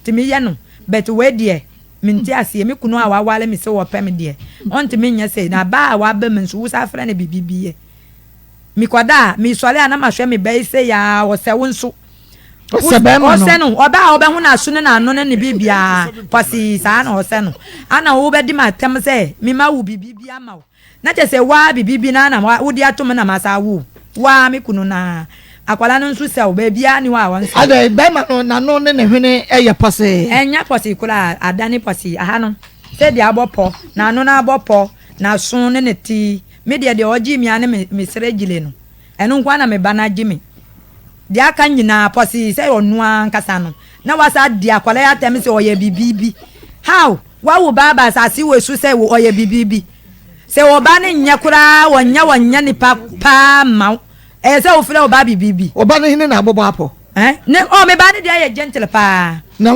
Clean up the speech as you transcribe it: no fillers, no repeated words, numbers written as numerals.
timi ye no but we de minti ase me kunu a wawale me se wo pem de on timi nya se na ba wa ba me nso wo sa fra na bibibie mi kwada mi sole ana ma hwe me bai se ya wo se wo nso o se no oba hu na so ne na no ne bibia pasi sa na o se no ana wo be di ma tem se mi ma wo bibibia ma wo na che se wa bibibi na wo di atom na ma sa wo wa mi kunu na akwala no nso se wo ba bia ni wa won se ada be ma no na no ne hwene eye pase enya pasi kula adani pasi aha no se di abopo na no na abopo na so ne ti me de oji mi ane me sere gile no eno nkwa na me bana gimi dia aka nyina posi se onu ankasa no na wasa dia akwala ya tem se oye bibibi how wa wo baba sasi we su se wo oye bibibi se wo ba ne nya kura wonya ni pa ma se wo fere wo ba bibibi wo ba ne hine na abobo apo ne o me ba ne dia ye gentle pa na